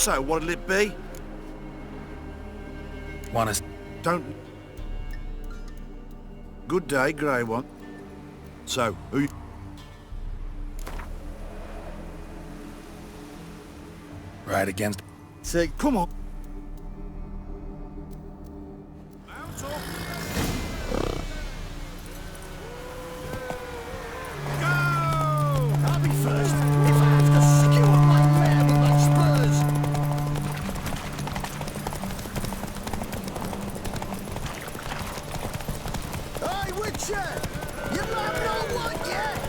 So, what'll it be? Want to... Don't... Good day, Grey One. So, who you... Right against... Say, come on. Out up. Go! I'll be first, if I have to skewer my mare with my spurs. Hey, Witcher! You not know what yet?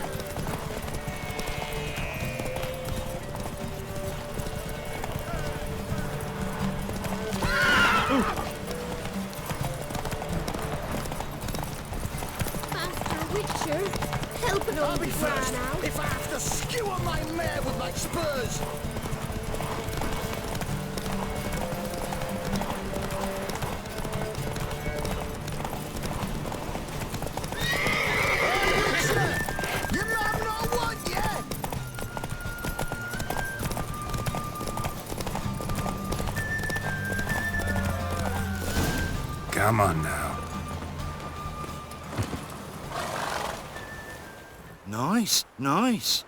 Master Witcher, help an I'll old be first, man out. if I have to skewer my mare with my spurs. Hey, Witcher! You not know what yet? Come on now. Nice, nice.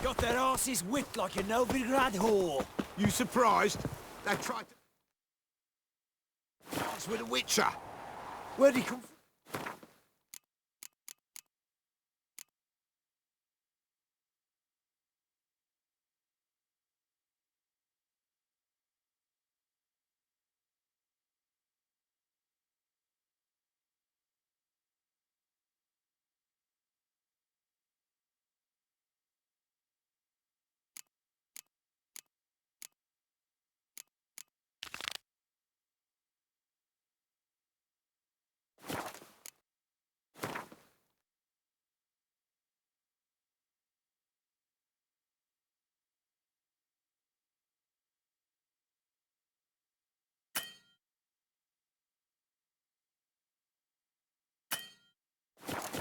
Got their asses whipped like a Novigrad whore. You surprised? They tried to... dance with a Witcher. Where'd he come from?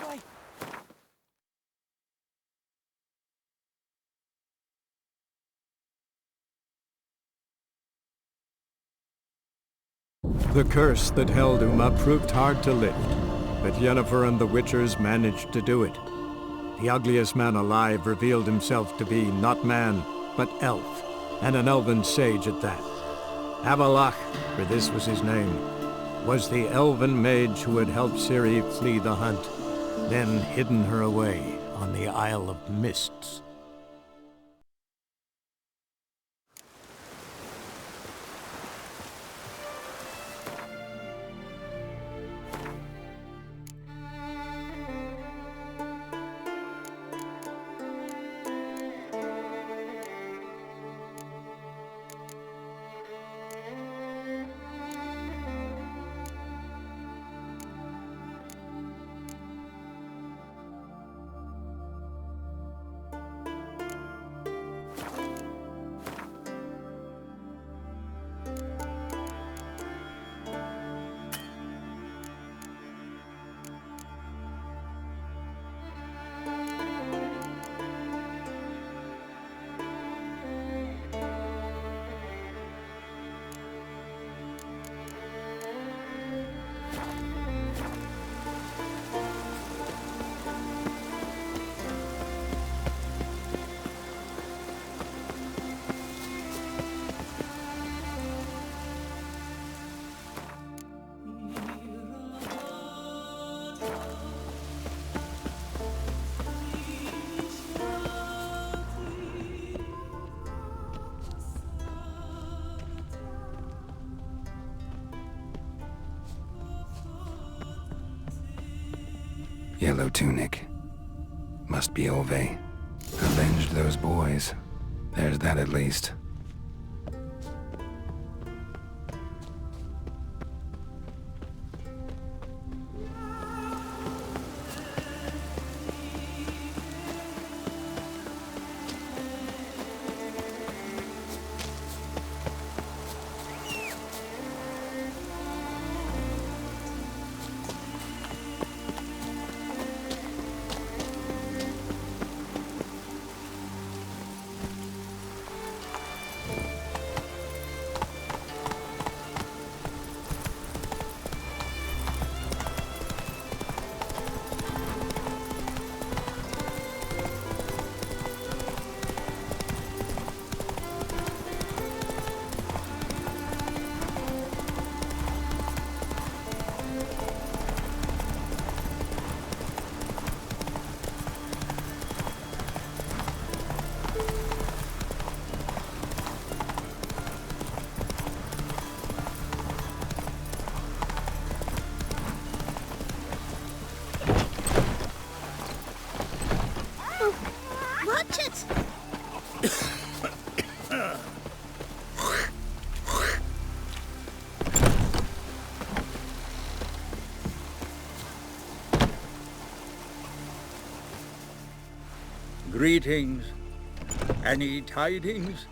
Right. The curse that held Uma proved hard to lift, but Yennefer and the Witchers managed to do it. The ugliest man alive revealed himself to be not man, but elf, and an elven sage at that. Avalach, for this was his name, was the elven mage who had helped Ciri flee the hunt, then hidden her away on the Isle of Mists. Yellow tunic. Must be Ove. Avenged those boys. There's that at least. Watch it! Greetings. Any tidings?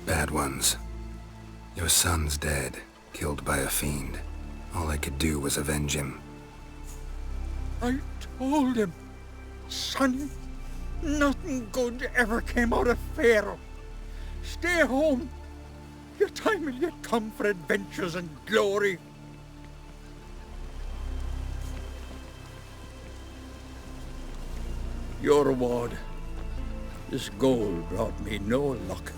Bad ones. Your son's dead, killed by a fiend. All I could do was avenge him. I told him, son, nothing good ever came out of Pharaoh. Stay home. Your time will yet come for adventures and glory. Your reward. This gold brought me no luck.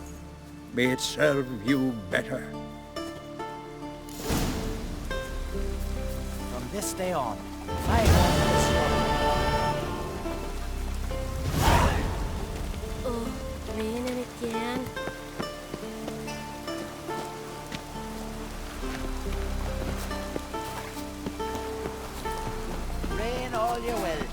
May it serve you better. From this day on, fight on this Oh, raining again. rain all you will.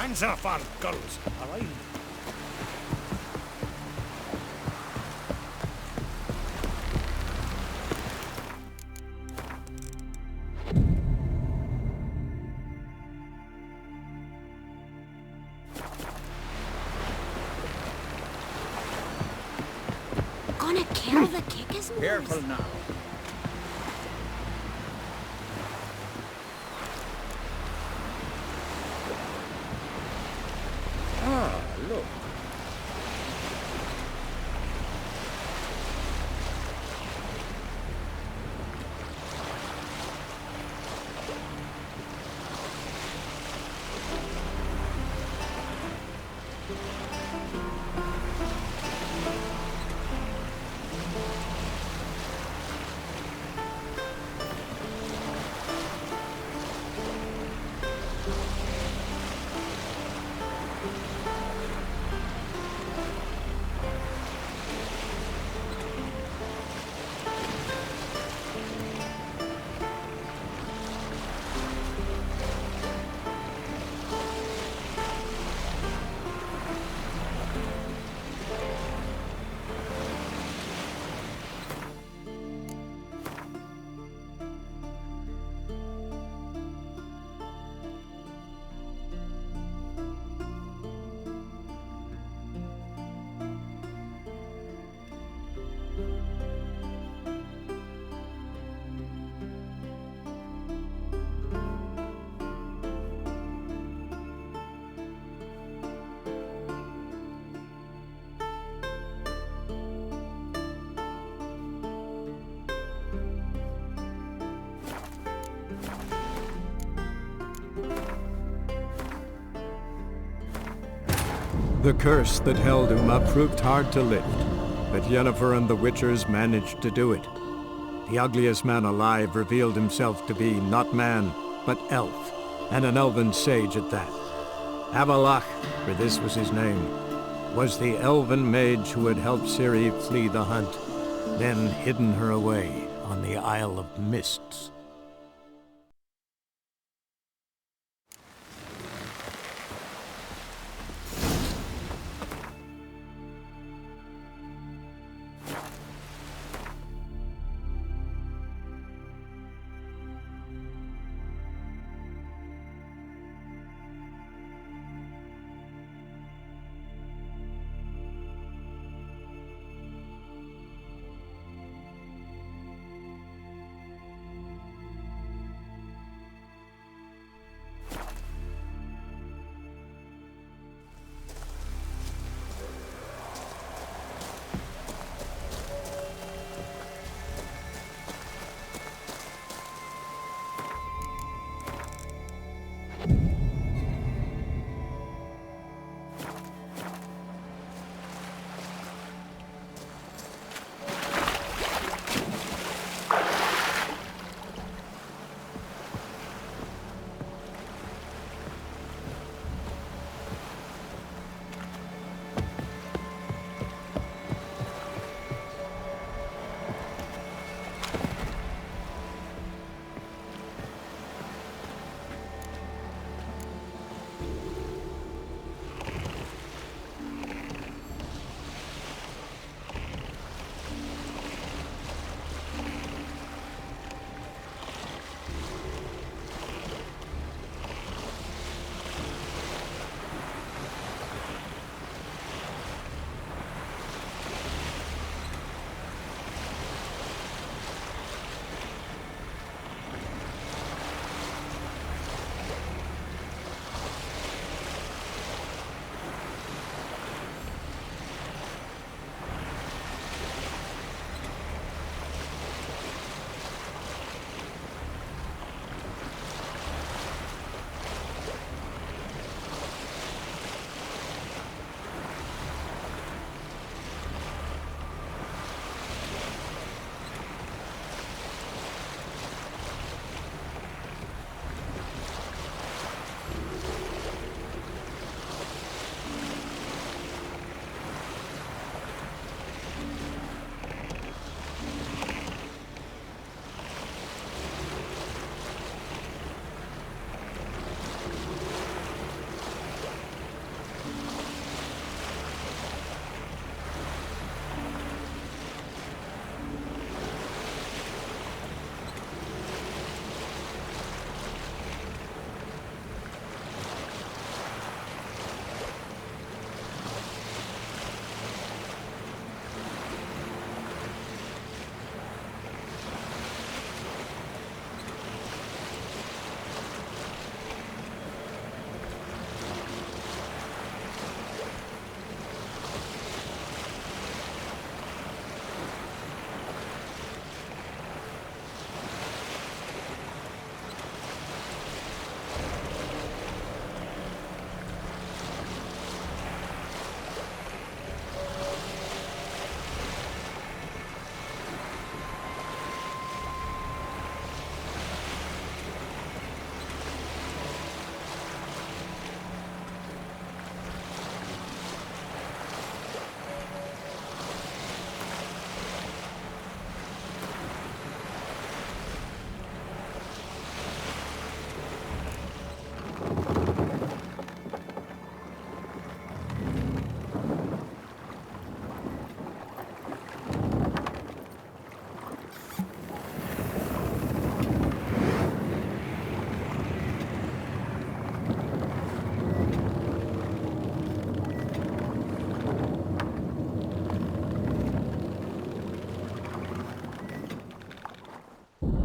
Hands off our girls, all right? Gonna kill the kickers? Careful now. Ah, look. The curse that held Uma proved hard to lift, but Yennefer and the Witchers managed to do it. The ugliest man alive revealed himself to be not man, but elf, and an elven sage at that. Avalach, for this was his name, was the elven mage who had helped Ciri flee the hunt, then hidden her away on the Isle of Mists.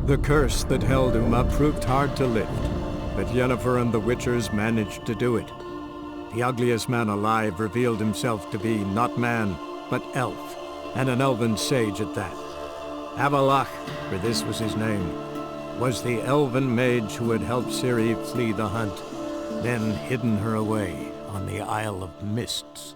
The curse that held Uma proved hard to lift, but Yennefer and the Witchers managed to do it. The ugliest man alive revealed himself to be not man, but elf, and an elven sage at that. Avalach, for this was his name, was the elven mage who had helped Ciri flee the hunt, then hidden her away on the Isle of Mists.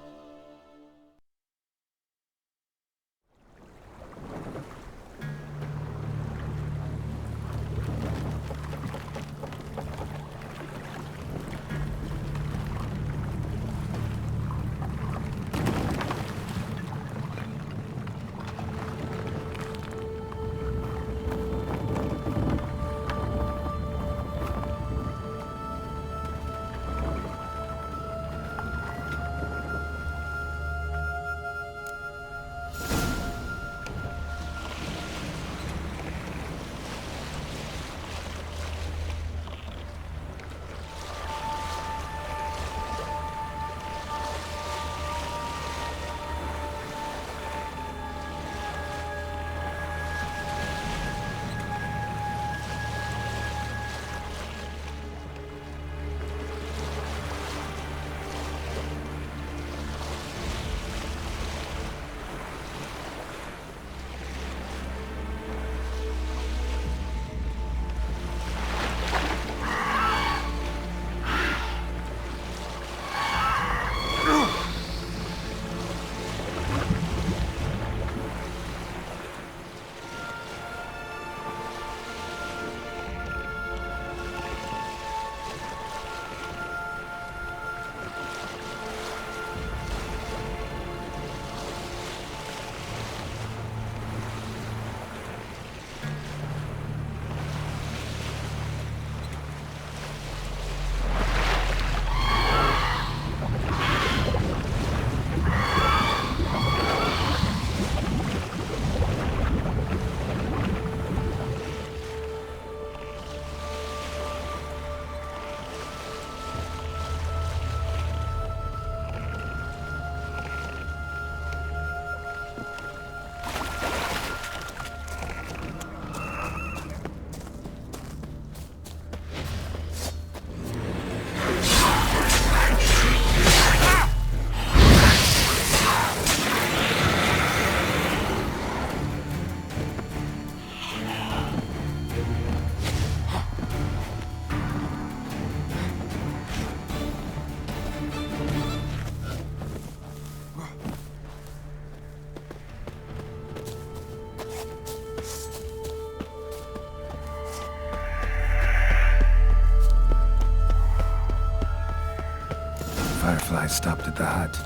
Fireflies stopped at the hut.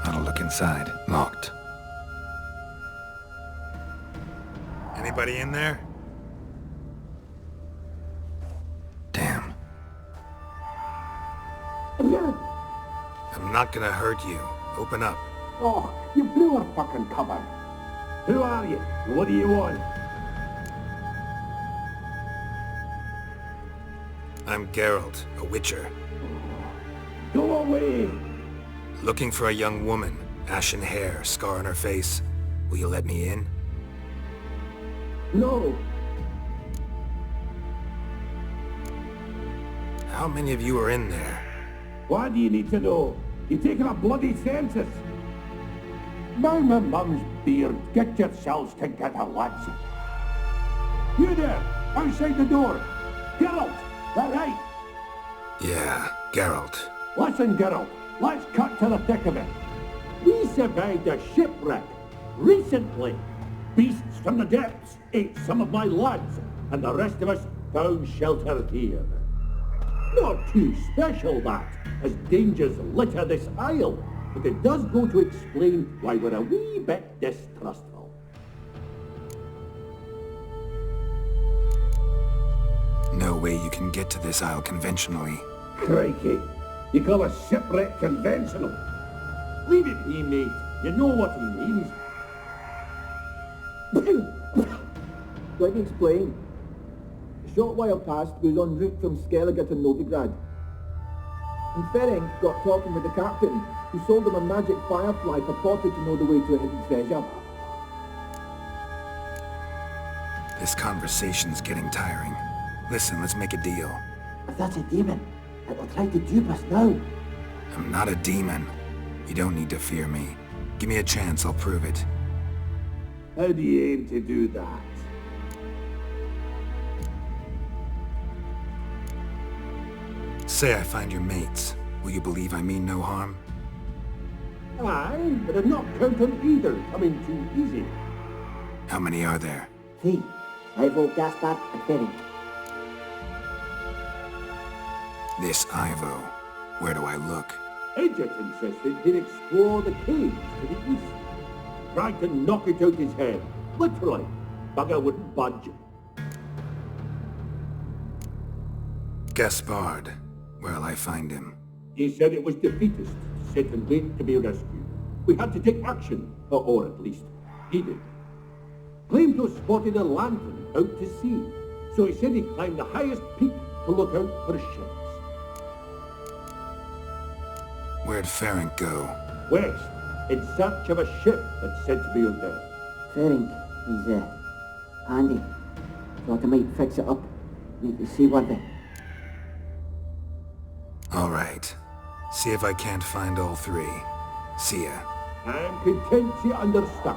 I'll look inside. Locked. Anybody in there? Damn. I'm not gonna hurt you. Open up. Oh, you blew our fucking cover. Who are you? What do you want? I'm Geralt, a witcher. Go away! Looking for a young woman. Ashen hair, scar on her face. Will you let me in? No. How many of you are in there? Why do you need to know? You're taking a bloody census. Now my mum's beard, get yourselves together, lads. You there, outside the door. Geralt, that right? Yeah, Geralt. Listen, Geralt, let's cut to the thick of it. We survived a shipwreck recently. Beasts from the depths ate some of my lads, and the rest of us found shelter here. Not too special, that, as dangers litter this isle, but it does go to explain why we're a wee bit distrustful. No way you can get to this isle conventionally. Crikey, you call a shipwreck conventional? Leave it be, mate. You know what he means. Let me explain. A short while past, we was en route from Skellige to Novigrad. And Ferenc got talking with the captain, who sold him a magic firefly purported to know the way to a hidden treasure. This conversation's getting tiring. Listen, let's make a deal. If that's a demon, it will try to dupe us now. I'm not a demon. You don't need to fear me. Give me a chance, I'll prove it. How do you aim to do that? Say I find your mates. Will you believe I mean no harm? Aye, but I'm not counting either coming too easy. How many are there? 3. Ivo, Gaspard, and Ferry. This Ivo. Where do I look? Agent insisted he'd explore the caves to the east. Tried to knock it out his head. Literally. Bugger wouldn't budge. Gaspard. Where'll I find him? He said it was defeatist, sit and wait to be rescued. We had to take action, or at least, he did. Claimed to have spotted a lantern out to sea, so he said he climbed the highest peak to look out for ships. Where'd Ferenc go? West, in search of a ship that's said to be out there. Ferry, he's, handy. Thought I might fix it up. Make you see one thing. All right. See if I can't find all 3. See ya. I'm content to understand.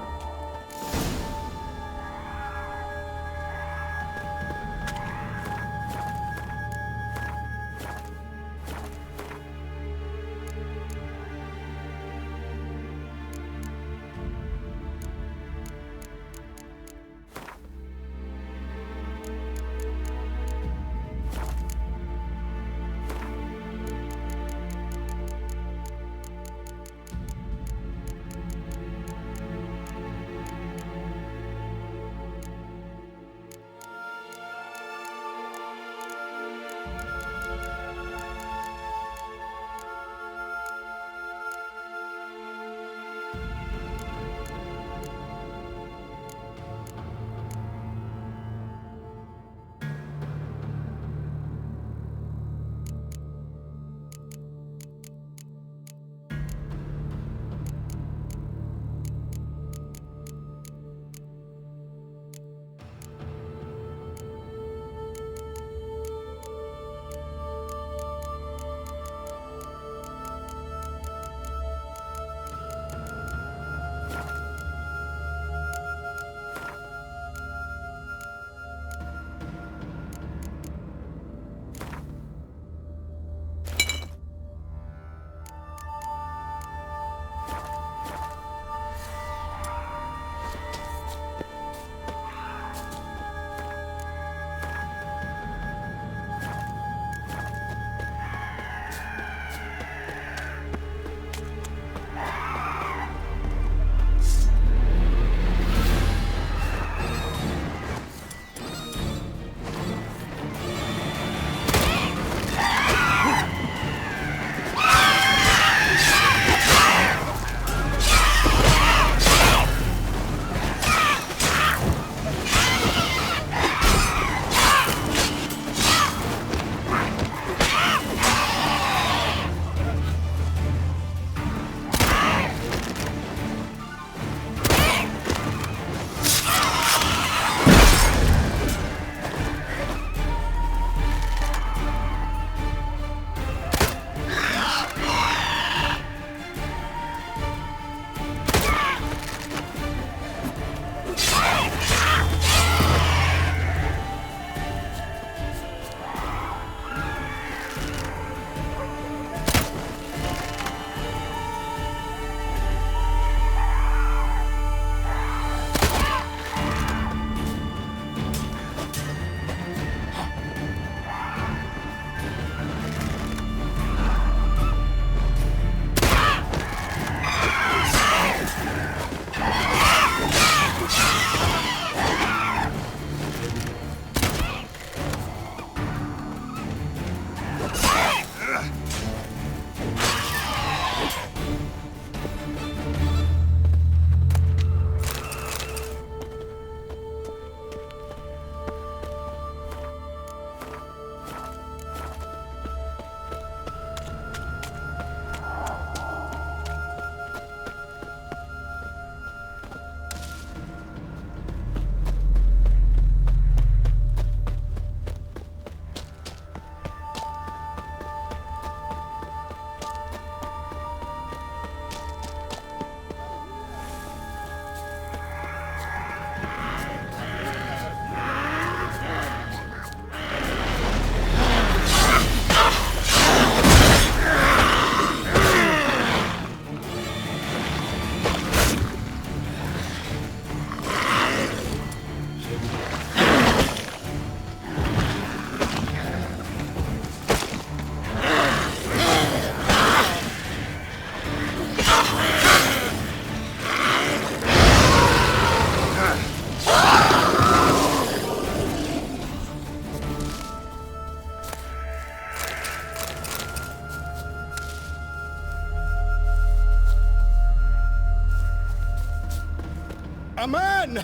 A man!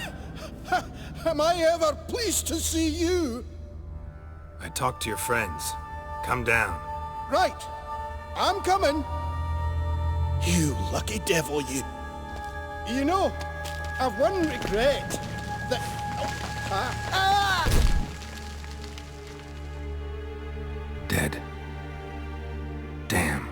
Am I ever pleased to see you? I talked to your friends. Come down. Right. I'm coming. You lucky devil, you. You know, I've one regret. That... Dead. Damn.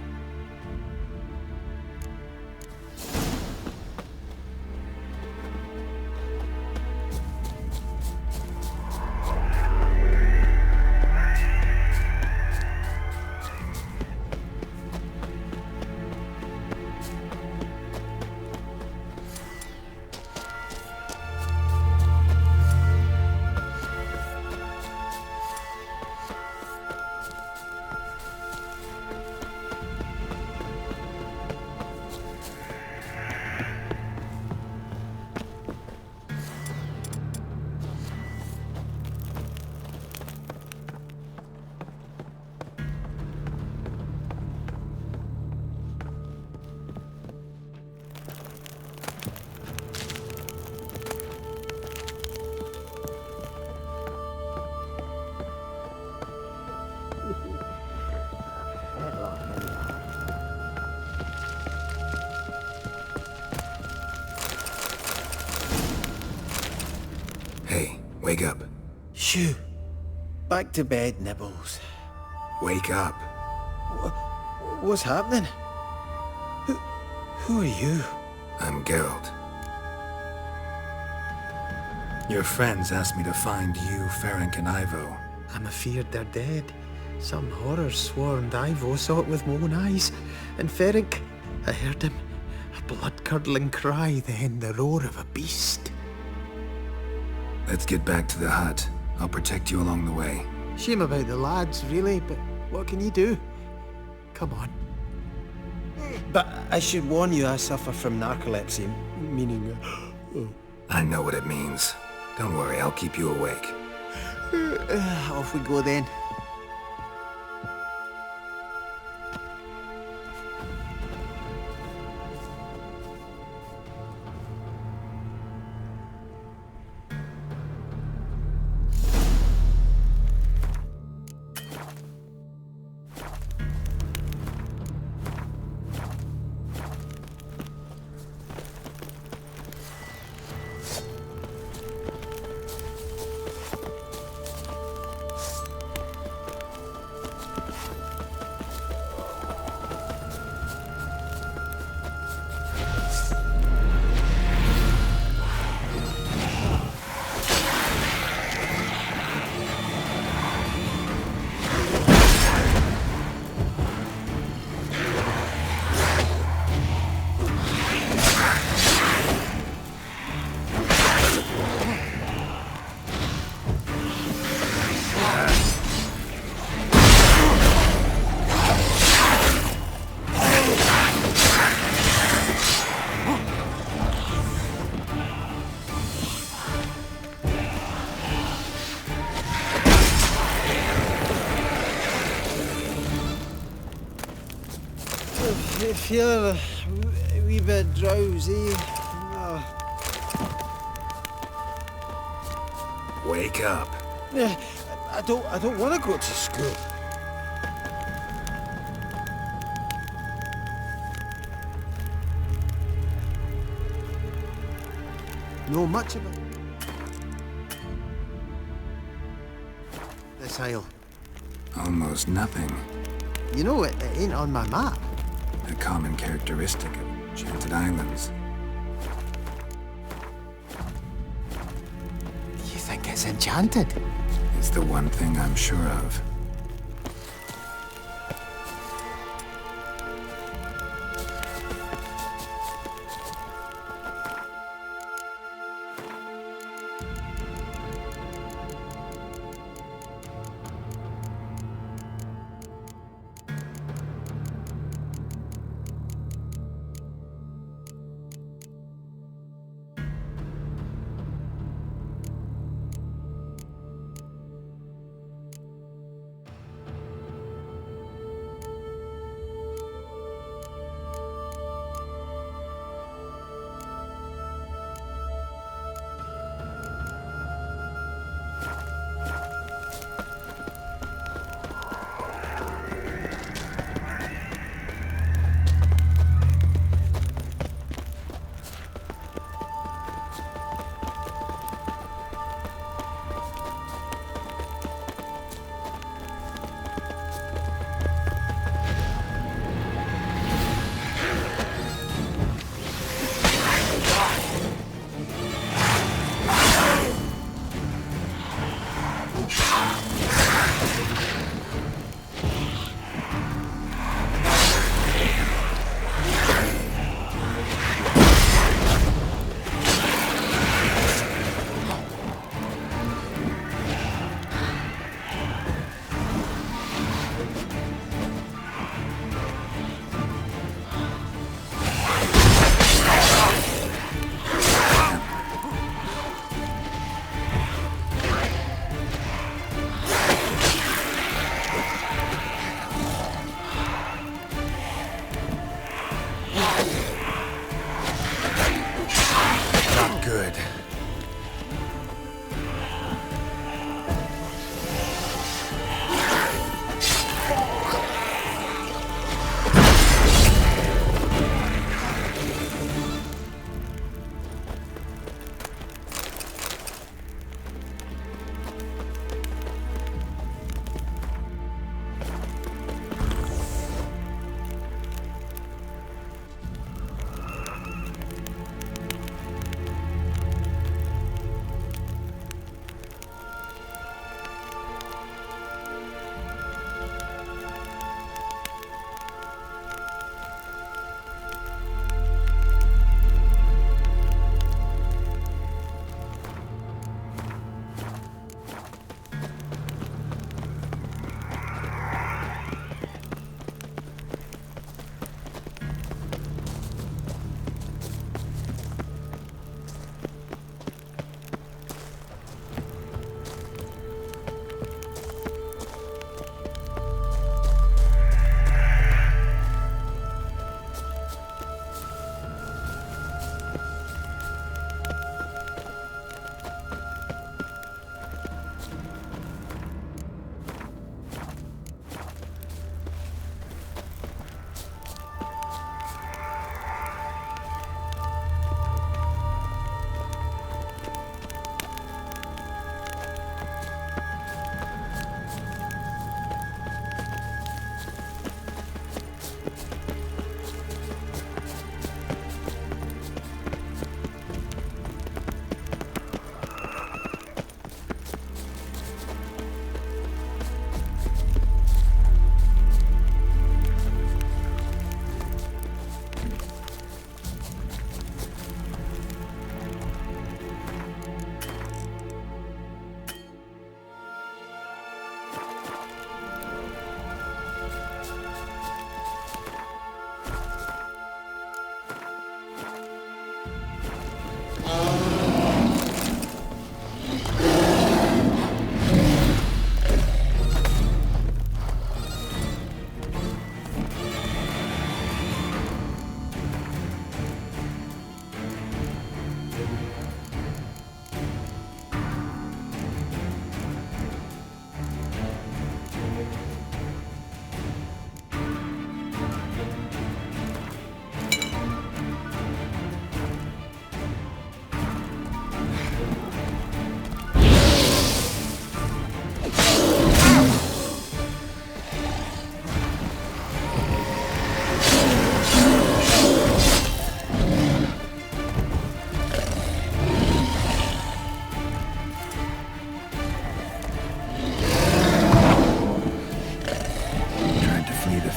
Hey, wake up. Shoo. Back to bed, Nibbles. Wake up. What's happening? Who are you? I'm Geralt. Your friends asked me to find you, Ferenc, and Ivo. I'm afeard they're dead. Some horror swarmed Ivo, saw it with my own eyes. And Ferenc, I heard him. A blood-curdling cry, then the roar of a beast. Let's get back to the hut. I'll protect you along the way. Shame about the lads, really, but what can you do? Come on. But I should warn you, I suffer from narcolepsy, meaning... I know what it means. Don't worry, I'll keep you awake. Off we go then. I feel a wee bit drowsy. Wake up. I don't want to go to school. Know much about this isle? Almost nothing. You know, it ain't on my map. A common characteristic of enchanted islands. You think it's enchanted? It's the one thing I'm sure of.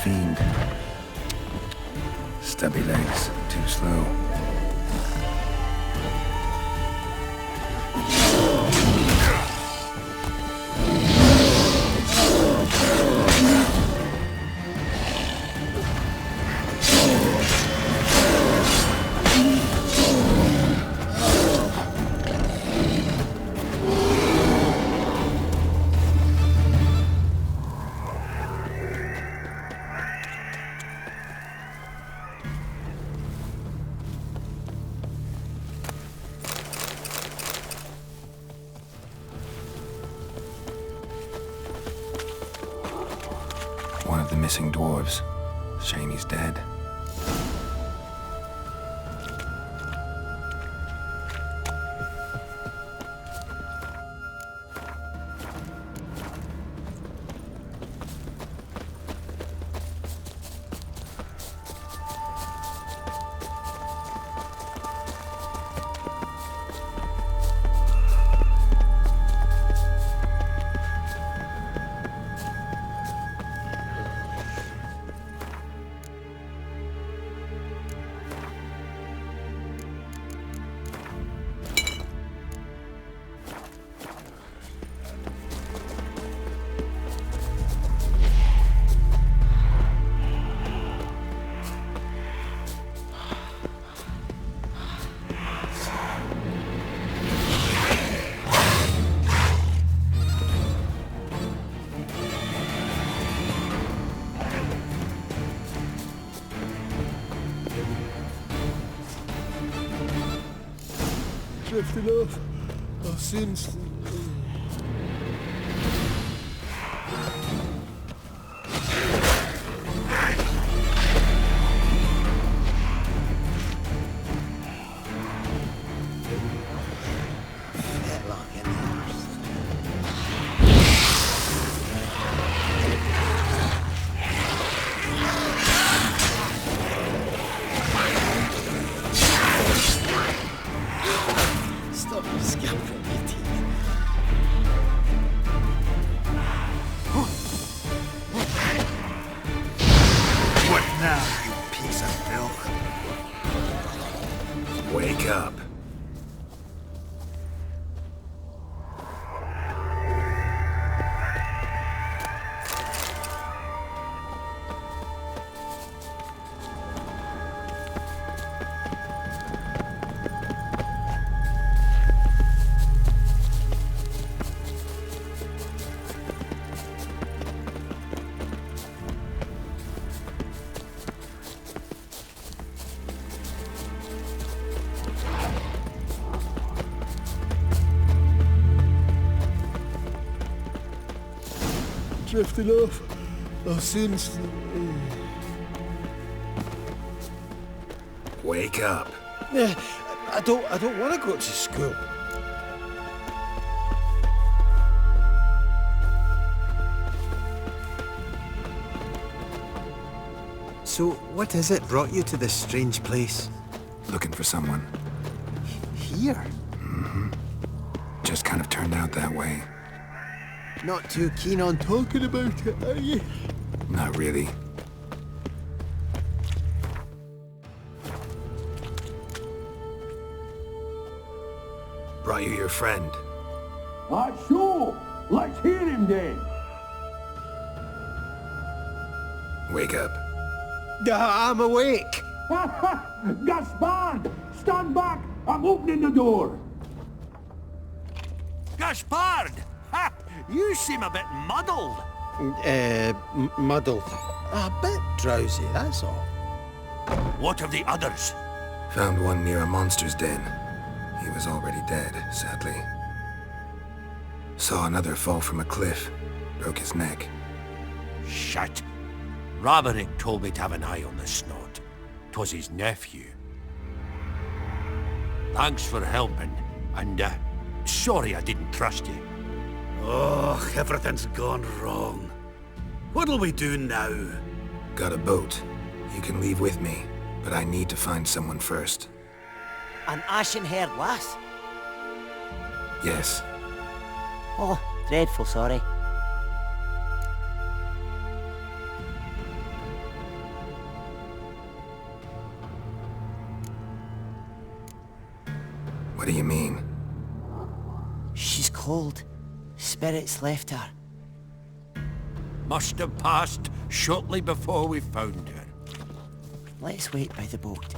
fiend. Stubby legs, too slow. One of the missing dwarves. Shame he's dead. Drifting off. Our sins. Stop scampering, you teeth. What now, you piece of filth? Wake up. Drifting off. Our sins. Wake up. I don't want to go to school. So, what is it brought you to this strange place? Looking for someone. Here? Just kind of turned out that way. Not too keen on talking about it, are you? Not really. Brought you your friend. Sure. Let's hear him then. Wake up. I'm awake. Gaspard! Stand back! I'm opening the door. Gaspard! Ha! You seem a bit muddled. Muddled. A bit drowsy, that's all. What of the others? Found one near a monster's den. He was already dead, sadly. Saw another fall from a cliff. Broke his neck. Shit. Raverick told me to have an eye on the snot. 'Twas his nephew. Thanks for helping, and sorry I didn't trust you. Oh, everything's gone wrong. What'll we do now? Got a boat. You can leave with me, but I need to find someone first. An ashen-haired lass? Yes. Oh, dreadful sorry. cold. Spirits left her. Must have passed shortly before we found her. Let's wait by the boat.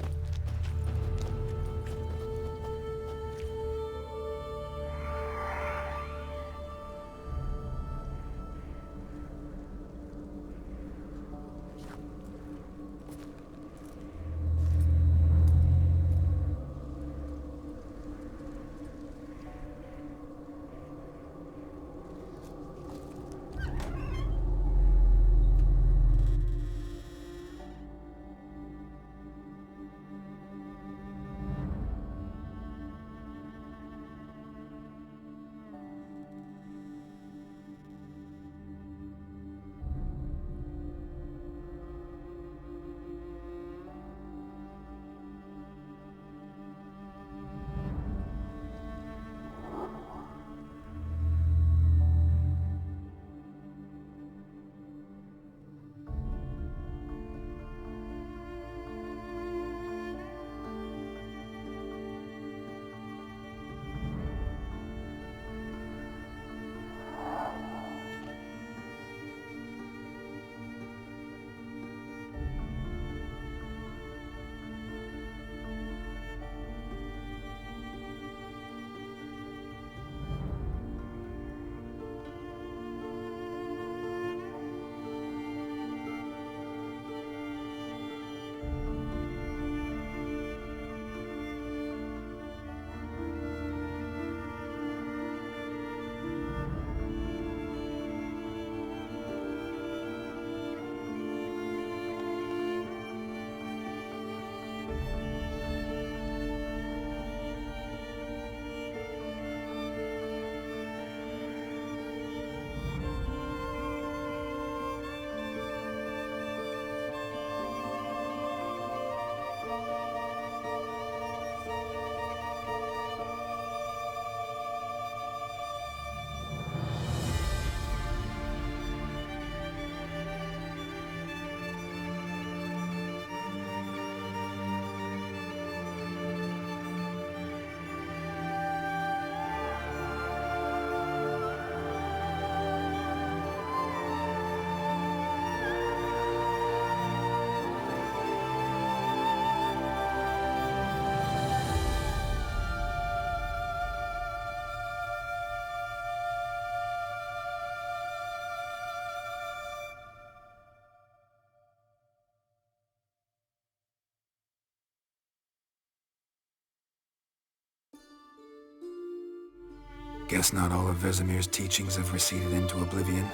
Guess not all of Vesemir's teachings have receded into oblivion.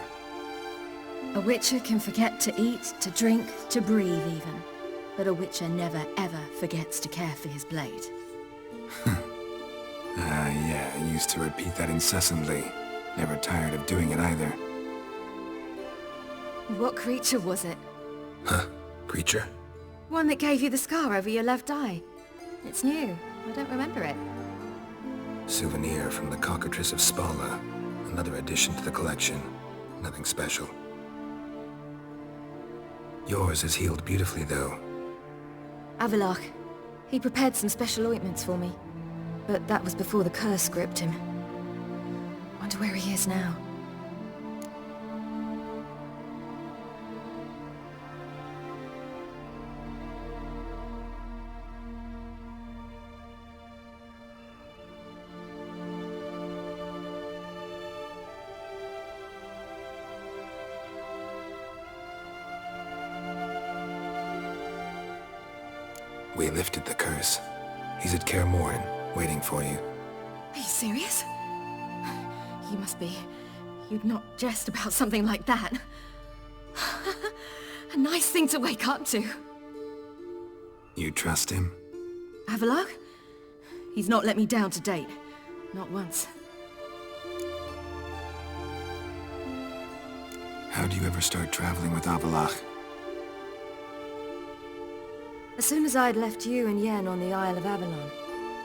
A witcher can forget to eat, to drink, to breathe even. But a witcher never ever forgets to care for his blade. Yeah, I used to repeat that incessantly. Never tired of doing it either. What creature was it? Huh? Creature? One that gave you the scar over your left eye. It's new. I don't remember it. Souvenir from the cockatrice of Spala. Another addition to the collection. Nothing special. Yours is healed beautifully, though. Avalach. He prepared some special ointments for me. But that was before the curse gripped him. Wonder where he is now. We lifted the curse. He's at Kaer Morhen, waiting for you. Are you serious? You must be. You'd not jest about something like that. A nice thing to wake up to. You trust him? Avalach? He's not let me down to date. Not once. How'd you ever start traveling with Avalach? As soon as I'd left you and Yen on the Isle of Avalon,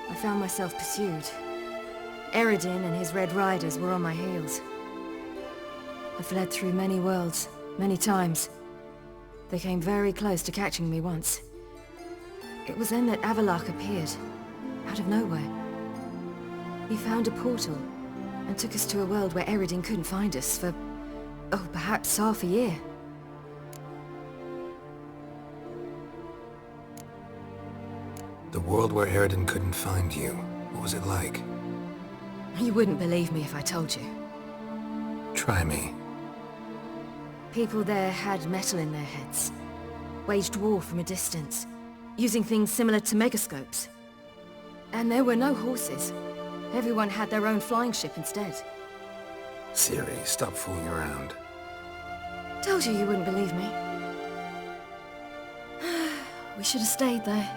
I found myself pursued. Eredin and his Red Riders were on my heels. I fled through many worlds, many times. They came very close to catching me once. It was then that Avalach appeared, out of nowhere. He found a portal, and took us to a world where Eredin couldn't find us for, oh, perhaps half a year. The world where Eredin couldn't find you. What was it like? You wouldn't believe me if I told you. Try me. People there had metal in their heads. Waged war from a distance, using things similar to megascopes. And there were no horses. Everyone had their own flying ship instead. Siri, stop fooling around. Told you wouldn't believe me. We should have stayed there.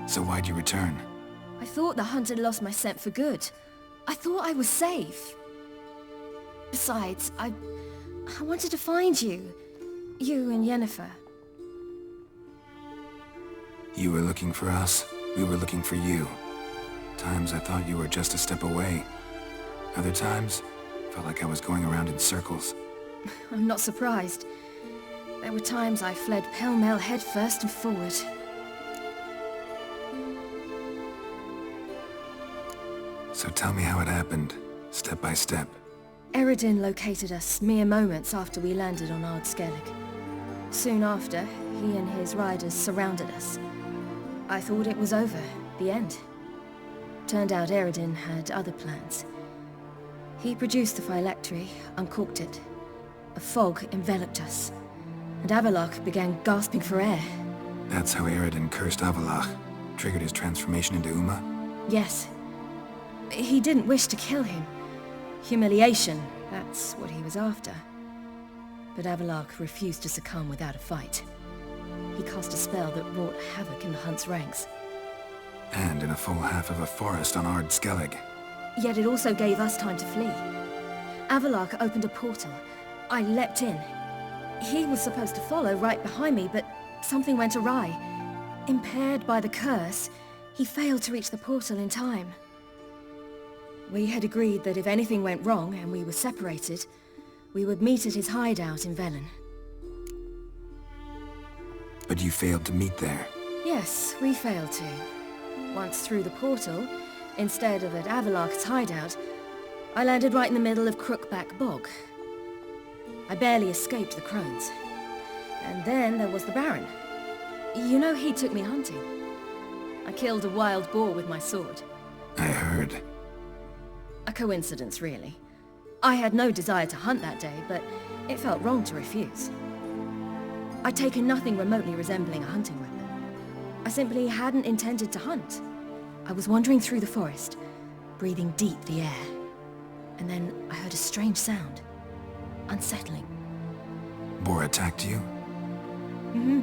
So why'd you return? I thought the hunt had lost my scent for good. I thought I was safe. Besides, I wanted to find you. You and Yennefer. You were looking for us, we were looking for you. Times I thought you were just a step away. Other times, felt like I was going around in circles. I'm not surprised. There were times I fled pell-mell headfirst and forward. So tell me how it happened, step by step. Eredin located us mere moments after we landed on Ard Skellig. Soon after, he and his riders surrounded us. I thought it was over, the end. Turned out Eredin had other plans. He produced the phylactery, uncorked it. A fog enveloped us, and Avallac'h began gasping for air. That's how Eredin cursed Avallac'h, triggered his transformation into Uma? Yes. He didn't wish to kill him. Humiliation, that's what he was after. But Avallac'h refused to succumb without a fight. He cast a spell that wrought havoc in the Hunt's ranks. And in a full half of a forest on Ard Skellig. Yet it also gave us time to flee. Avallac'h opened a portal. I leapt in. He was supposed to follow right behind me, but something went awry. Impaired by the curse, he failed to reach the portal in time. We had agreed that if anything went wrong and we were separated, we would meet at his hideout in Velen. But you failed to meet there. Yes, we failed to. Once through the portal, instead of at Avallac'h's hideout, I landed right in the middle of Crookback Bog. I barely escaped the crones. And then there was the Baron. You know he took me hunting. I killed a wild boar with my sword. I heard. A coincidence, really. I had no desire to hunt that day, but it felt wrong to refuse. I'd taken nothing remotely resembling a hunting weapon. I simply hadn't intended to hunt. I was wandering through the forest, breathing deep the air. And then I heard a strange sound. Unsettling. Boar attacked you? Mm-hmm.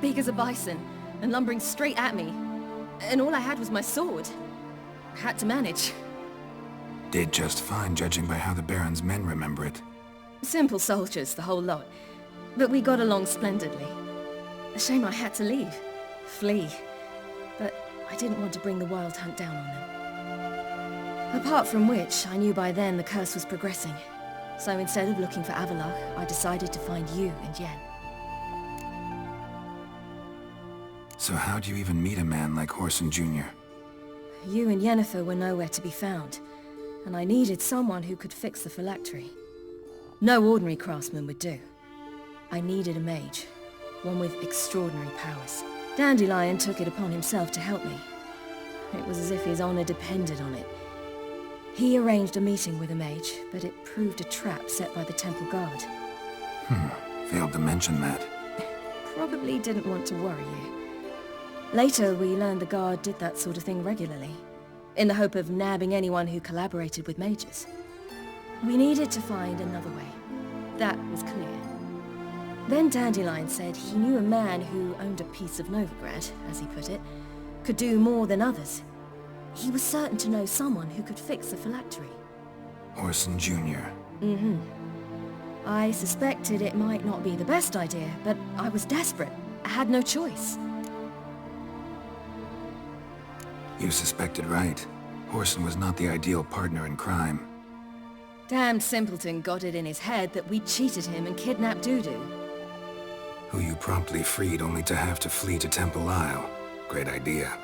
Big as a bison, and lumbering straight at me. And all I had was my sword. Had to manage. Did just fine, judging by how the Baron's men remember it. Simple soldiers, the whole lot. But we got along splendidly. A shame I had to leave. Flee. But I didn't want to bring the wild hunt down on them. Apart from which, I knew by then the curse was progressing. So instead of looking for Avallac'h, I decided to find you and Yen. So how'd you even meet a man like Whoreson Jr.? You and Yennefer were nowhere to be found, and I needed someone who could fix the phylactery. No ordinary craftsman would do. I needed a mage, one with extraordinary powers. Dandelion took it upon himself to help me. It was as if his honor depended on it. He arranged a meeting with a mage, but it proved a trap set by the temple guard. Failed to mention that. Probably didn't want to worry you. Later, we learned the guard did that sort of thing regularly, in the hope of nabbing anyone who collaborated with mages. We needed to find another way. That was clear. Then Dandelion said he knew a man who owned a piece of Novigrad, as he put it, could do more than others. He was certain to know someone who could fix the phylactery. Whoreson Jr. Mm-hmm. I suspected it might not be the best idea, but I was desperate. I had no choice. You suspected right. Whoreson was not the ideal partner in crime. Damned simpleton got it in his head that we'd cheated him and kidnapped Dudu. Who you promptly freed only to have to flee to Temple Isle. Great idea.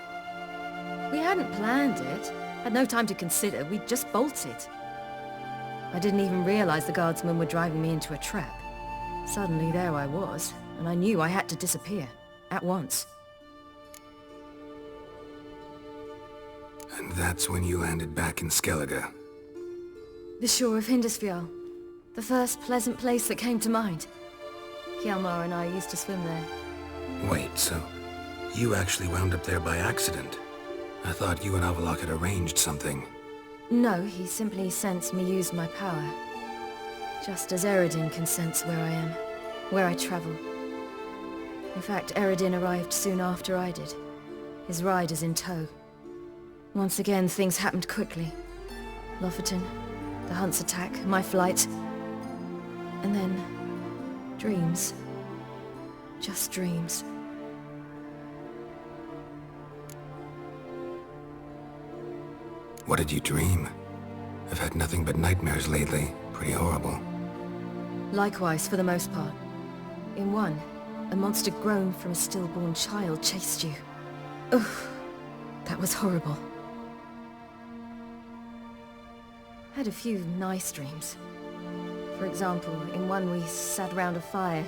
We hadn't planned it. Had no time to consider. We just bolted. I didn't even realize the guardsmen were driving me into a trap. Suddenly there I was, and I knew I had to disappear. At once. And that's when you landed back in Skellige. The shore of Hindisfjall. The first pleasant place that came to mind. Hjalmar and I used to swim there. Wait, so you actually wound up there by accident? I thought you and Avalok had arranged something. No, he simply sensed me use my power. Just as Eredin can sense where I am, where I travel. In fact, Eredin arrived soon after I did. His riders in tow. Once again, things happened quickly. Lofoten, the Hunt's attack, my flight. And then... dreams. Just dreams. What did you dream? I've had nothing but nightmares lately. Pretty horrible. Likewise, for the most part. In one, a monster grown from a stillborn child chased you. Ugh, that was horrible. Had a few nice dreams. For example, in one we sat around a fire,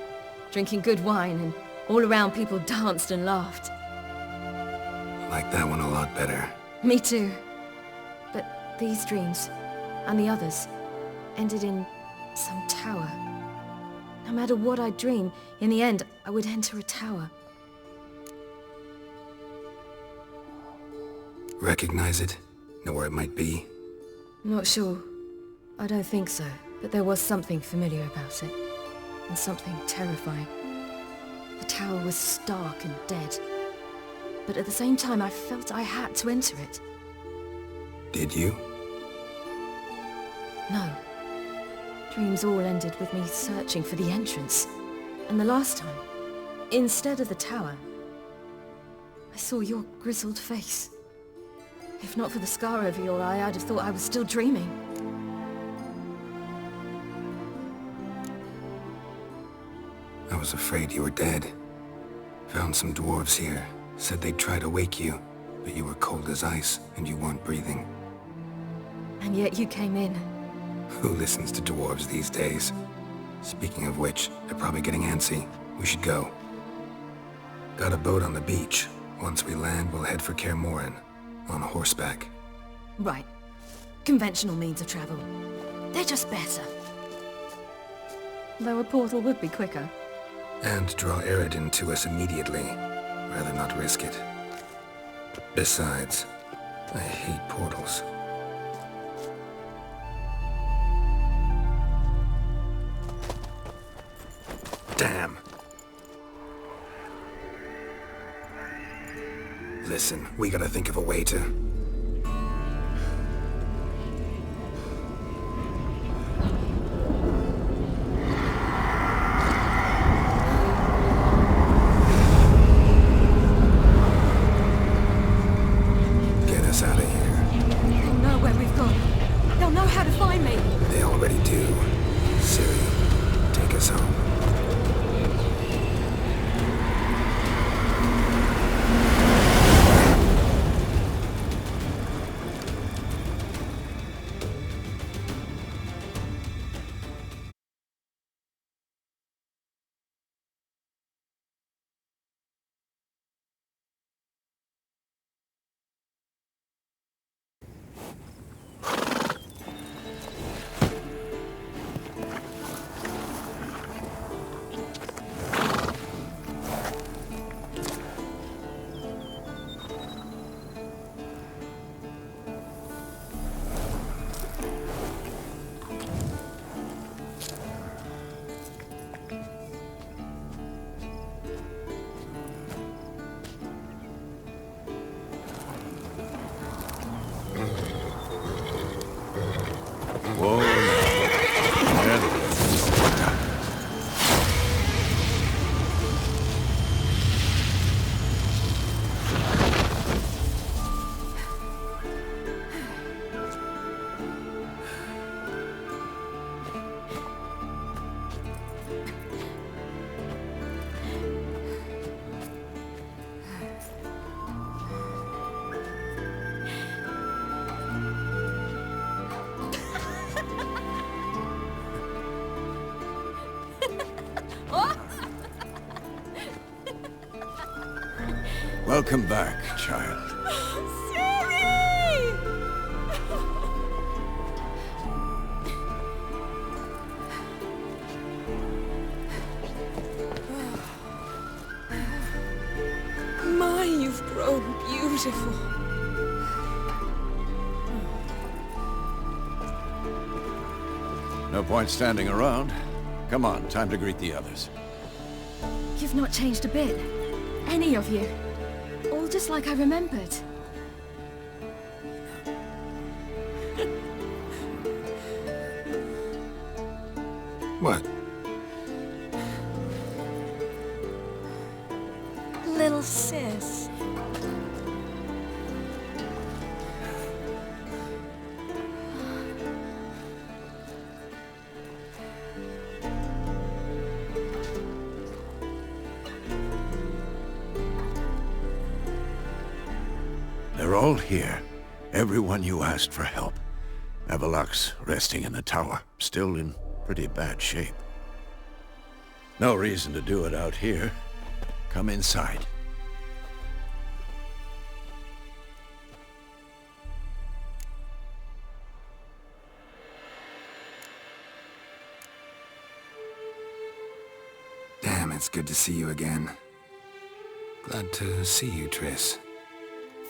drinking good wine, and all around people danced and laughed. I like that one a lot better. Me too. But these dreams, and the others, ended in some tower. No matter what I dream, in the end, I would enter a tower. Recognize it? Know where it might be? Not sure. I don't think so, but there was something familiar about it. And something terrifying. The tower was stark and dead. But at the same time, I felt I had to enter it. Did you? No. Dreams all ended with me searching for the entrance. And the last time, instead of the tower, I saw your grizzled face. If not for the scar over your eye, I'd have thought I was still dreaming. I was afraid you were dead. Found some dwarves here. Said they'd try to wake you, but you were cold as ice and you weren't breathing. And yet you came in. Who listens to dwarves these days? Speaking of which, they're probably getting antsy. We should go. Got a boat on the beach. Once we land, we'll head for Kaer Morhen. On horseback. Right. Conventional means of travel. They're just better. Though a portal would be quicker. And draw Eredin to us immediately. Rather not risk it. Besides, I hate portals. Damn. Listen, we gotta think of a way to... get us out of here. They'll know where we've gone. They'll know how to find me. They already do. Silly. Take us home. Welcome back, child. My, you've grown beautiful. No point standing around. Come on, time to greet the others. You've not changed a bit. Any of you. All just like I remembered. What? Little sis. They're all here. Everyone you asked for help. Avalok's resting in the tower, still in pretty bad shape. No reason to do it out here. Come inside. Damn, it's good to see you again. Glad to see you, Triss.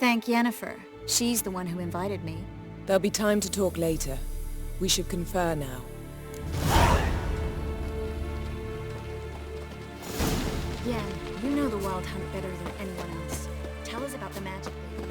Thank Yennefer. She's the one who invited me. There'll be time to talk later. We should confer now. Yen, you know the Wild Hunt better than anyone else. Tell us about the magic they use.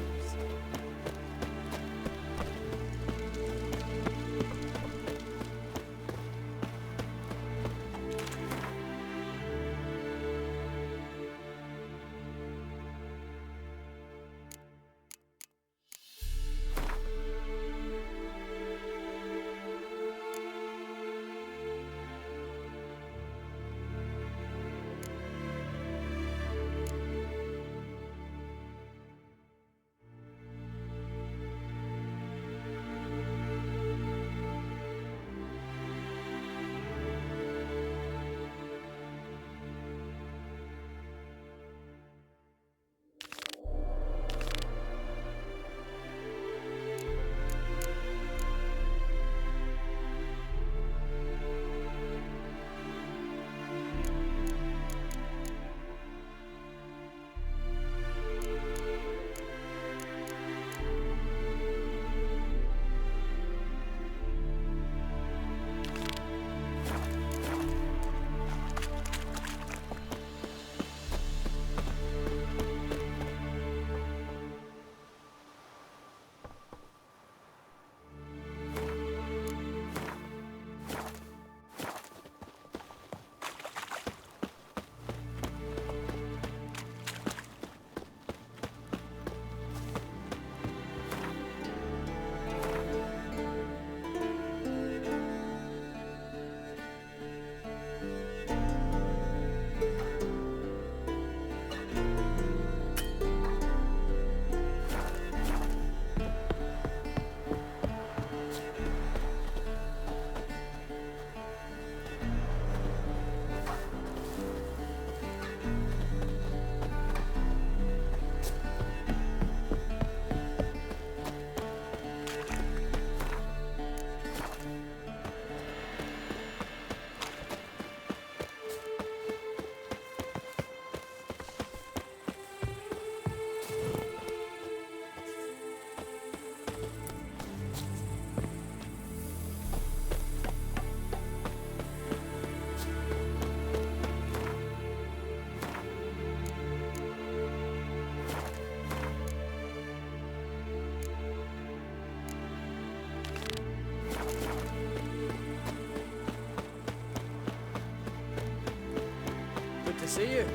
To see you.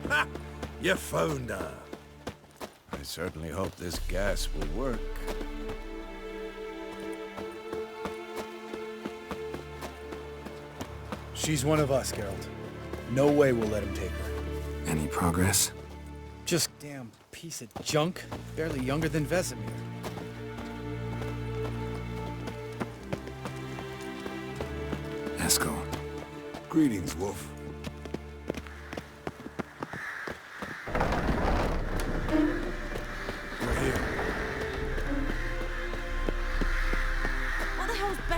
Ha! You found her. I certainly hope this gas will work. She's one of us, Geralt. No way we'll let him take her. Any progress? Just damn piece of junk. Barely younger than Vesemir. Eskel. Greetings, Wolf.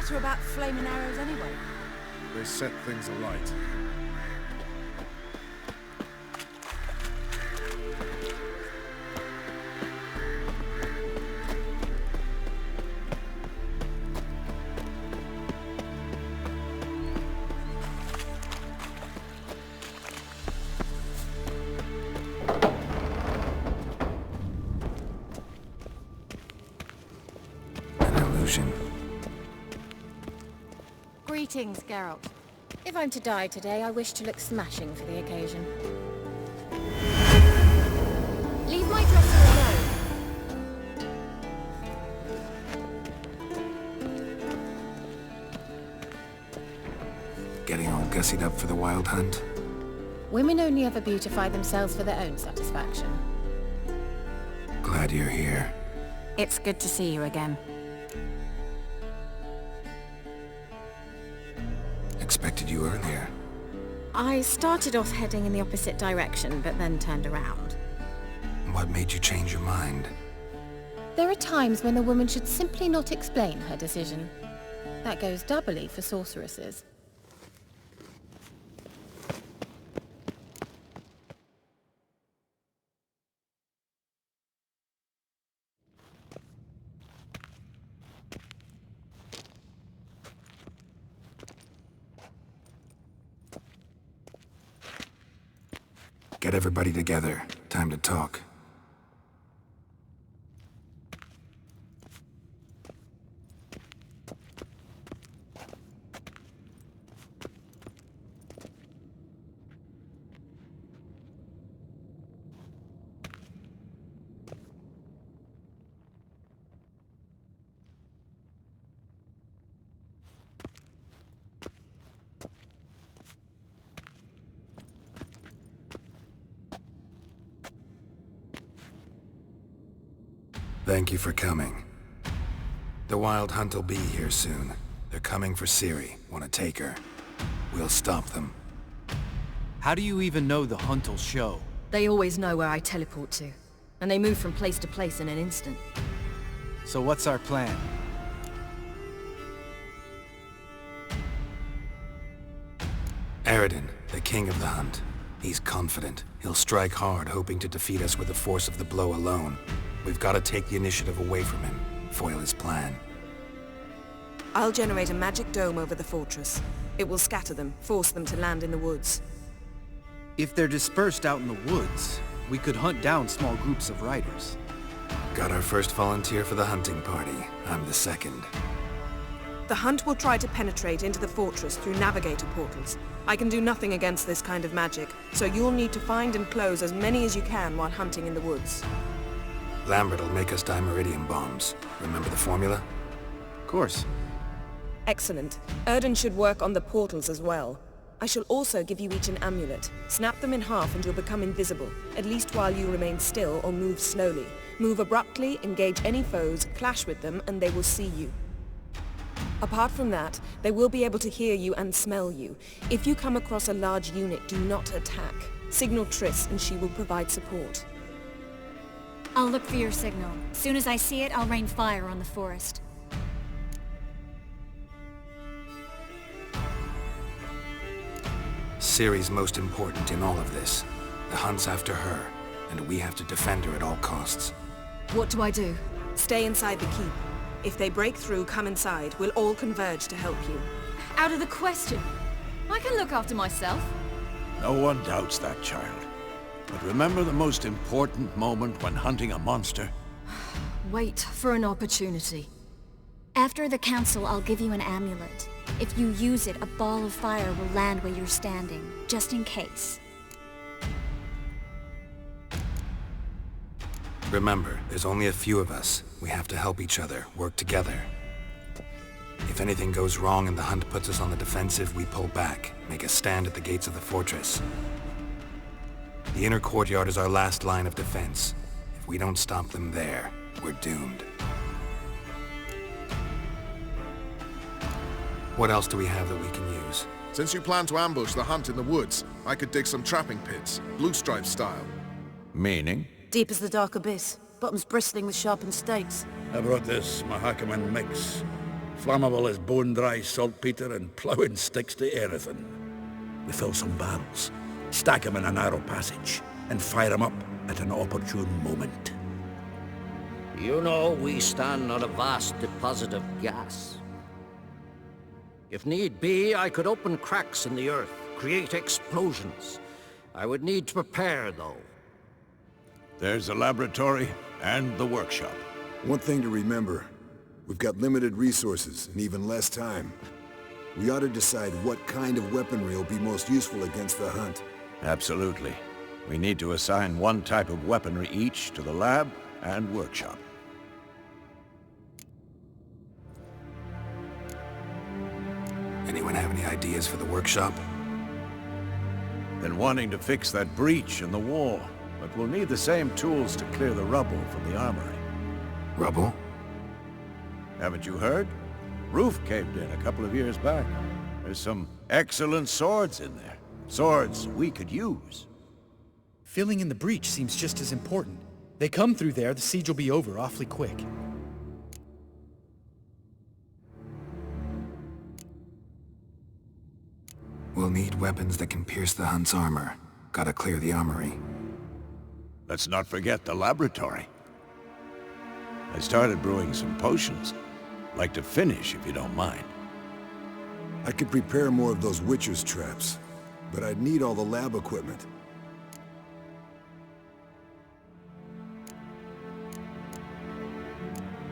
matter about flaming arrows anyway? They set things alight. Greetings, Geralt. If I'm to die today, I wish to look smashing for the occasion. Leave my dressing alone. Getting all gussied up for the wild hunt? Women only ever beautify themselves for their own satisfaction. Glad you're here. It's good to see you again. Expected you earlier. I started off heading in the opposite direction, but then turned around. What made you change your mind? There are times when a woman should simply not explain her decision. That goes doubly for sorceresses. Get everybody together. Time to talk. Thank you for coming. The Wild Hunt will be here soon. They're coming for Ciri. Want to take her? We'll stop them. How do you even know the hunt will show? They always know where I teleport to. And they move from place to place in an instant. So what's our plan? Eredin, the king of the hunt. He's confident. He'll strike hard, hoping to defeat us with the force of the blow alone. We've got to take the initiative away from him, foil his plan. I'll generate a magic dome over the fortress. It will scatter them, force them to land in the woods. If they're dispersed out in the woods, we could hunt down small groups of riders. Got our first volunteer for the hunting party. I'm the second. The hunt will try to penetrate into the fortress through navigator portals. I can do nothing against this kind of magic, so you'll need to find and close as many as you can while hunting in the woods. Lambert'll make us dimeridium bombs. Remember the formula? Of course. Excellent. Erden should work on the portals as well. I shall also give you each an amulet. Snap them in half and you'll become invisible, at least while you remain still or move slowly. Move abruptly, engage any foes, clash with them, and they will see you. Apart from that, they will be able to hear you and smell you. If you come across a large unit, do not attack. Signal Triss and she will provide support. I'll look for your signal. Soon as I see it, I'll rain fire on the forest. Ciri's most important in all of this. The hunt's after her, and we have to defend her at all costs. What do I do? Stay inside the keep. If they break through, come inside. We'll all converge to help you. Out of the question. I can look after myself. No one doubts that, child. But remember the most important moment when hunting a monster? Wait for an opportunity. After the council, I'll give you an amulet. If you use it, a ball of fire will land where you're standing, just in case. Remember, there's only a few of us. We have to help each other, work together. If anything goes wrong and the hunt puts us on the defensive, we pull back, make a stand at the gates of the fortress. The inner courtyard is our last line of defense. If we don't stop them there, we're doomed. What else do we have that we can use? Since you plan to ambush the hunt in the woods, I could dig some trapping pits, blue stripe style. Meaning? Deep as the dark abyss, bottoms bristling with sharpened stakes. I brought this Mahakaman mix. Flammable as bone-dry saltpeter and ploughing sticks to anything. We fill some barrels, stack 'em in a narrow passage, and fire 'em up at an opportune moment. You know, we stand on a vast deposit of gas. If need be, I could open cracks in the earth, create explosions. I would need to prepare, though. There's the laboratory and the workshop. One thing to remember, we've got limited resources and even less time. We ought to decide what kind of weaponry will be most useful against the hunt. Absolutely. We need to assign one type of weaponry each to the lab and workshop. Anyone have any ideas for the workshop? Been wanting to fix that breach in the wall, but we'll need the same tools to clear the rubble from the armory. Rubble? Haven't you heard? Roof caved in a couple of years back. There's some excellent swords in there. Swords we could use. Filling in the breach seems just as important. They come through there, the siege will be over awfully quick. We'll need weapons that can pierce the hunt's armor. Gotta clear the armory. Let's not forget the laboratory. I started brewing some potions. Like to finish, if you don't mind. I could prepare more of those Witcher's traps, but I'd need all the lab equipment.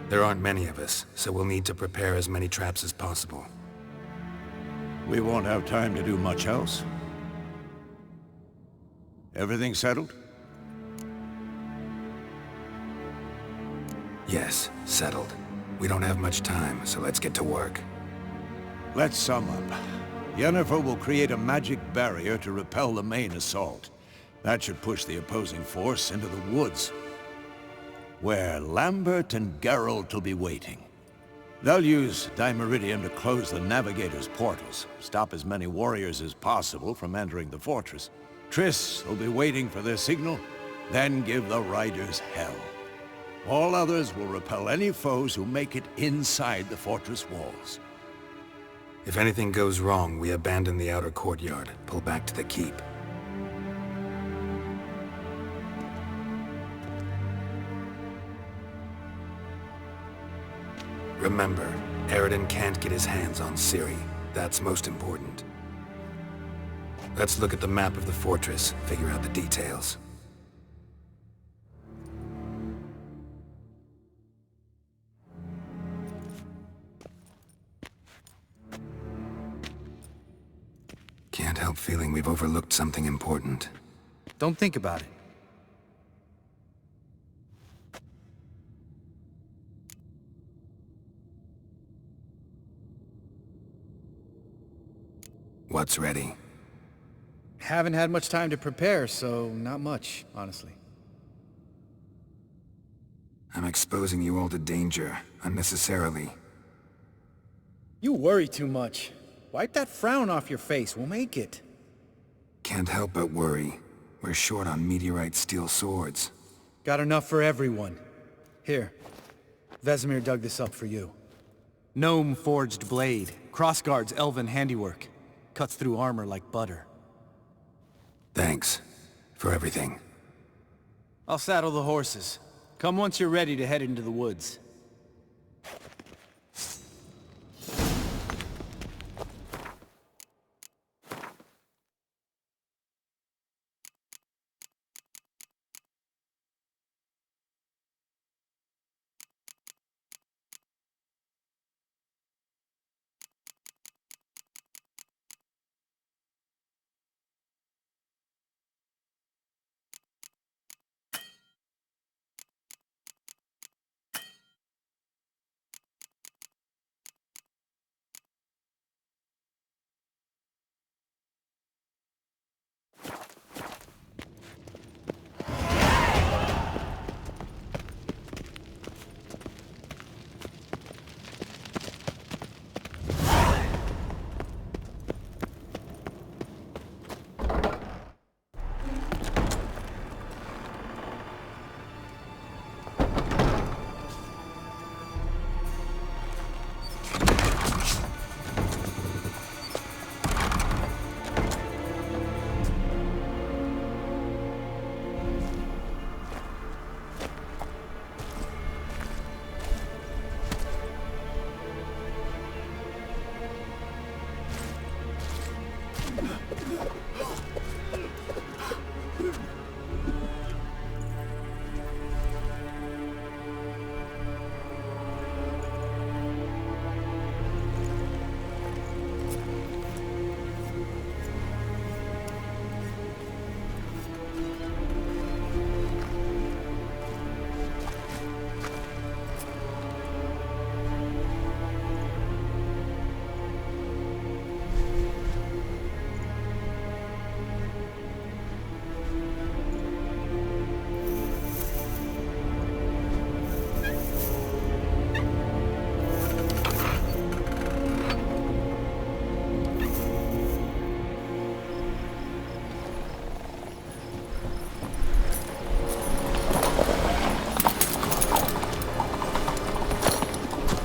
There aren't many of us, so we'll need to prepare as many traps as possible. We won't have time to do much else. Everything settled? Yes, settled. We don't have much time, so let's get to work. Let's sum up. Yennefer will create a magic barrier to repel the main assault. That should push the opposing force into the woods, where Lambert and Geralt will be waiting. They'll use Dimeridium to close the Navigator's portals, stop as many warriors as possible from entering the fortress. Triss will be waiting for their signal, then give the riders hell. All others will repel any foes who make it inside the fortress walls. If anything goes wrong, we abandon the outer courtyard, pull back to the keep. Remember, Eridan can't get his hands on Ciri. That's most important. Let's look at the map of the fortress, figure out the details. Can't help feeling we've overlooked something important. Don't think about it. What's ready? Haven't had much time to prepare, so not much, honestly. I'm exposing you all to danger, unnecessarily. You worry too much. Wipe that frown off your face, we'll make it. Can't help but worry. We're short on meteorite steel swords. Got enough for everyone. Here, Vesemir dug this up for you. Gnome-forged blade, crossguard's elven handiwork. Cuts through armor like butter. Thanks for everything. I'll saddle the horses. Come once you're ready to head into the woods.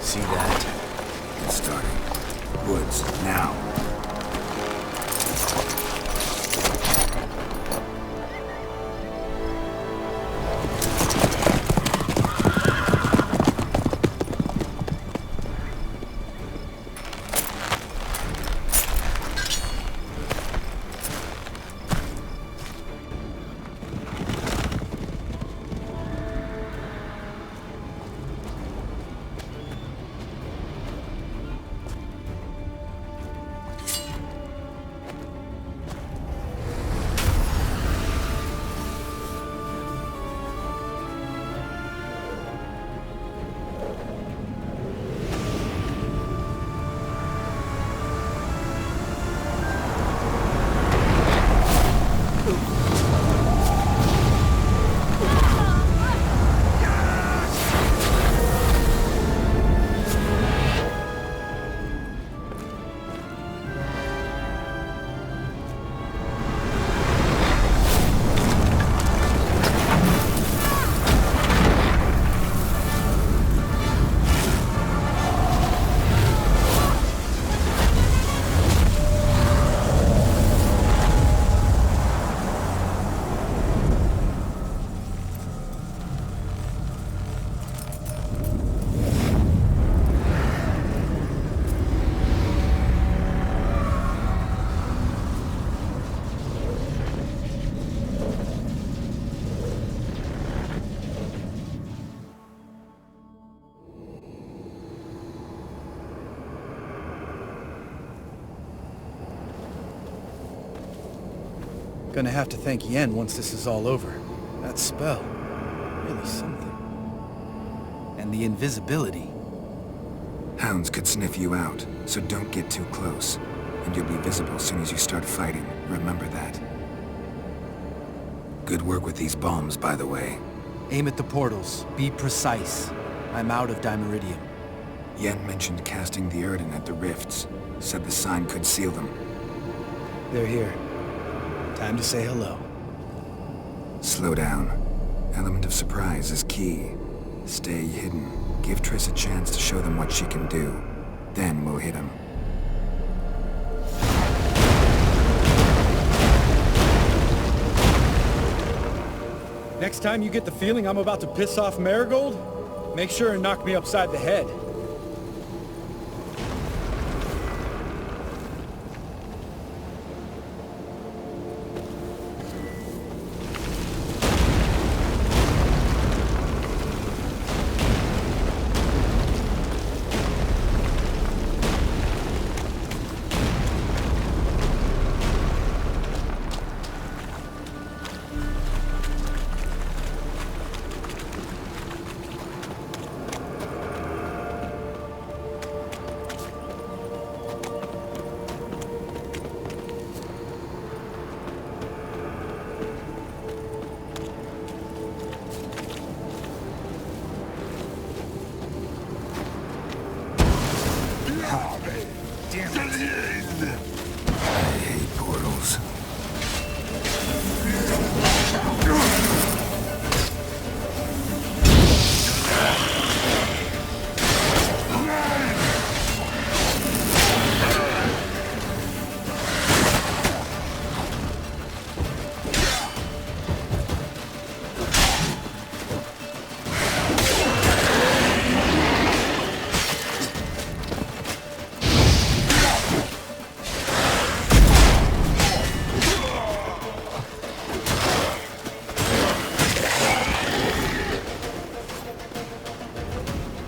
See that? It's starting. Woods, now. Gonna have to thank Yen once this is all over. That spell, really something. And the invisibility. Hounds could sniff you out, so don't get too close. And you'll be visible as soon as you start fighting. Remember that. Good work with these bombs, by the way. Aim at the portals. Be precise. I'm out of dimeridium. Yen mentioned casting the Erden at the rifts. Said the sign could seal them. They're here. Time to say hello. Slow down. Element of surprise is key. Stay hidden. Give Triss a chance to show them what she can do. Then we'll hit them. Next time you get the feeling I'm about to piss off Marigold, make sure and knock me upside the head. I hate portals.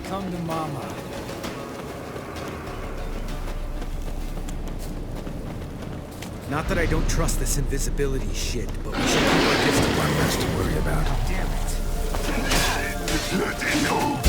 Come to Mama. Not that I don't trust this invisibility shit, but we should keep our distance. One less to worry about. Damn it.